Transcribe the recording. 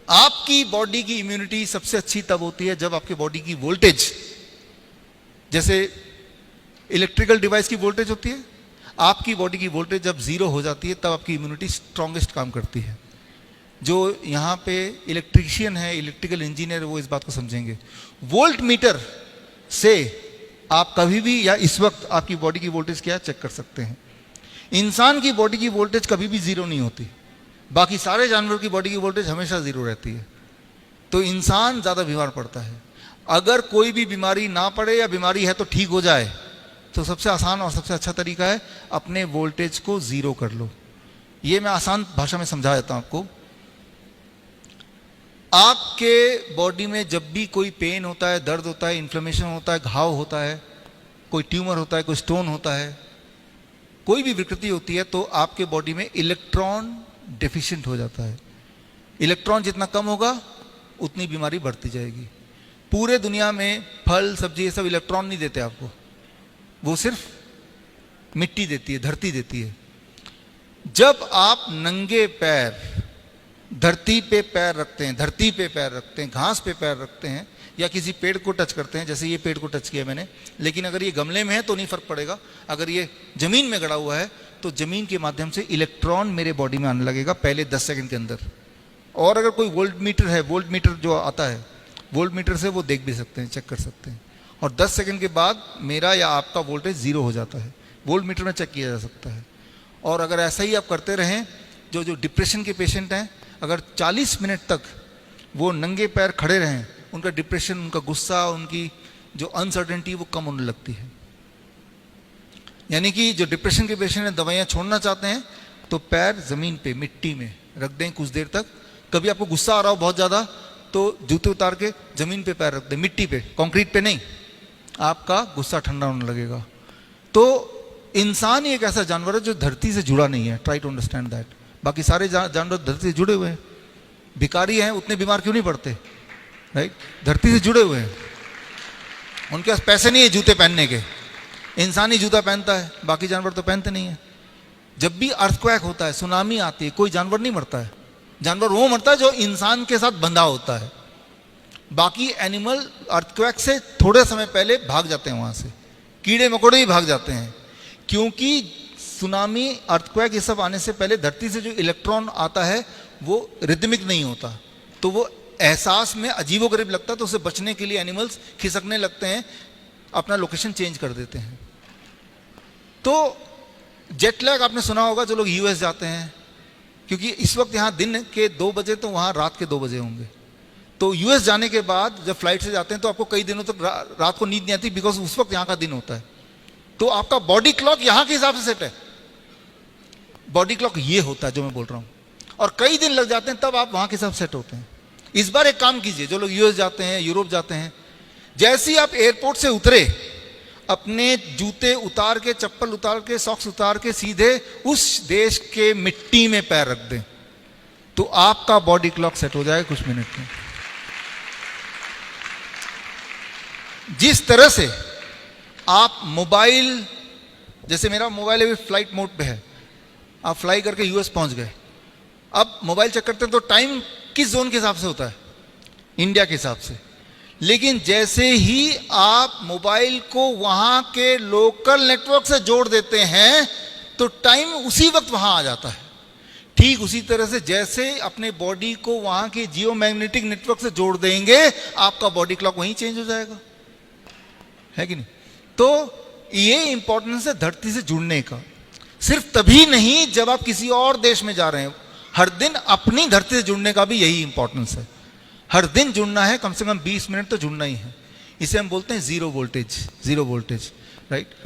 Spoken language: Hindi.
आपकी बॉडी की इम्यूनिटी सबसे अच्छी तब होती है जब आपकी बॉडी की वोल्टेज, जैसे इलेक्ट्रिकल डिवाइस की वोल्टेज होती है, आपकी बॉडी की वोल्टेज जब जीरो हो जाती है तब आपकी इम्यूनिटी स्ट्रांगेस्ट काम करती है। जो यहाँ पे इलेक्ट्रीशियन है, इलेक्ट्रिकल इंजीनियर, वो इस बात को समझेंगे। वोल्ट मीटर से आप कभी भी या इस वक्त आपकी बॉडी की वोल्टेज क्या चेक कर सकते हैं। इंसान की बॉडी की वोल्टेज कभी भी जीरो नहीं होती, बाकी सारे जानवरों की बॉडी की वोल्टेज हमेशा जीरो रहती है। तो इंसान ज़्यादा बीमार पड़ता है। अगर कोई भी बीमारी ना पड़े या बीमारी है तो ठीक हो जाए, तो सबसे आसान और सबसे अच्छा तरीका है अपने वोल्टेज को जीरो कर लो। ये मैं आसान भाषा में समझा देता हूं आपको। आपके बॉडी में जब भी कोई पेन होता है, दर्द होता है, इन्फ्लेमेशन होता है, घाव होता है, कोई ट्यूमर होता है, कोई स्टोन होता है, कोई भी विकृति होती है, तो आपके बॉडी में इलेक्ट्रॉन डेफिशिएंट हो जाता है। इलेक्ट्रॉन जितना कम होगा उतनी बीमारी बढ़ती जाएगी। पूरे दुनिया में फल सब्जी ये सब इलेक्ट्रॉन नहीं देते आपको, वो सिर्फ मिट्टी देती है, धरती देती है। जब आप नंगे पैर धरती पे पैर रखते हैं, धरती पे पैर रखते हैं, घास पे पैर रखते हैं, या किसी पेड़ को टच करते हैं, जैसे ये पेड़ को टच किया मैंने, लेकिन अगर ये गमले में है तो नहीं फर्क पड़ेगा, अगर ये जमीन में गड़ा हुआ है तो जमीन के माध्यम से इलेक्ट्रॉन मेरे बॉडी में आने लगेगा पहले 10 सेकंड के अंदर। और अगर कोई वोल्ट मीटर है, वोल्ट मीटर जो आता है, वोल्ट मीटर से वो देख भी सकते हैं, चेक कर सकते हैं, और 10 सेकंड के बाद मेरा या आपका वोल्टेज जीरो हो जाता है। वोल्ट मीटर में चेक किया जा सकता है। और अगर ऐसा ही आप करते रहें, जो डिप्रेशन के पेशेंट हैं, अगर 40 मिनट तक वो नंगे पैर खड़े रहें, उनका डिप्रेशन, उनका गुस्सा, उनकी जो अनसर्टेनिटी वो कम होने लगती है। यानी कि जो डिप्रेशन के पेशेंट हैं, दवाइयाँ छोड़ना चाहते हैं, तो पैर ज़मीन पे मिट्टी में रख दें कुछ देर तक। कभी आपको गुस्सा आ रहा हो बहुत ज़्यादा तो जूते उतार के ज़मीन पे पैर रख दें, मिट्टी पे, कंक्रीट पे नहीं, आपका गुस्सा ठंडा होने लगेगा। तो इंसान ही एक ऐसा जानवर है जो धरती से जुड़ा नहीं है। Try to understand that. बाकी सारे जानवर धरती से जुड़े हुए हैं। भिखारी हैं, उतने बीमार क्यों नहीं पड़ते, राइट? धरती से जुड़े हुए हैं, उनके पास पैसे नहीं है जूते पहनने के। इंसान ही जूता पहनता है, बाकी जानवर तो पहनते नहीं है। जब भी अर्थक्वेक होता है, सुनामी आती है, कोई जानवर नहीं मरता है। जानवर वो मरता है जो इंसान के साथ बंधा होता है। बाकी एनिमल अर्थक्वेक से थोड़े समय पहले भाग जाते हैं, वहां से कीड़े मकोड़े ही भाग जाते हैं, क्योंकि सुनामी, अर्थक्वेक ये सब आने से पहले धरती से जो इलेक्ट्रॉन आता है वो रिदमिक नहीं होता, तो वो एहसास में अजीबोगरीब लगता है। तो उसे बचने के लिए एनिमल्स खिसकने लगते हैं, अपना लोकेशन चेंज कर देते हैं। तो जेट लैग आपने सुना होगा, जो लोग यूएस जाते हैं, क्योंकि इस वक्त यहाँ दिन के 2 बजे तो वहाँ रात के 2 बजे होंगे। तो यूएस जाने के बाद जब फ्लाइट से जाते हैं तो आपको कई दिनों तक रात को नींद नहीं आती, बिकॉज उस वक्त यहाँ का दिन होता है। तो आपका बॉडी क्लॉक यहाँ के हिसाब से सेट है। बॉडी क्लॉक ये होता है जो मैं बोल रहा हूँ, और कई दिन लग जाते हैं तब आप वहाँ के हिसाब सेट होते हैं। इस बार एक काम कीजिए, जो लोग यूएस जाते हैं, यूरोप जाते हैं, जैसे ही आप एयरपोर्ट से उतरे, अपने जूते उतार के, चप्पल उतार के, सॉक्स उतार के सीधे उस देश के मिट्टी में पैर रख दें, तो आपका बॉडी क्लॉक सेट हो जाएगा कुछ मिनट में। जिस तरह से आप मोबाइल, जैसे मेरा मोबाइल अभी फ्लाइट मोड पे है, आप फ्लाई करके यूएस पहुंच गए, अब मोबाइल चेक करते हैं तो टाइम किस जोन के हिसाब से होता है, इंडिया के हिसाब से। लेकिन जैसे ही आप मोबाइल को वहां के लोकल नेटवर्क से जोड़ देते हैं तो टाइम उसी वक्त वहां आ जाता है। ठीक उसी तरह से जैसे अपने बॉडी को वहां के जियो मैग्नेटिक नेटवर्क से जोड़ देंगे, आपका बॉडी क्लॉक वहीं चेंज हो जाएगा, है कि नहीं? तो ये इंपॉर्टेंस है धरती से जुड़ने का। सिर्फ तभी नहीं जब आप किसी और देश में जा रहे हैं, हर दिन अपनी धरती से जुड़ने का भी यही इंपॉर्टेंस है। हर दिन जुड़ना है, कम से कम 20 मिनट तो जुड़ना ही है। इसे हम बोलते हैं जीरो वोल्टेज, राइट?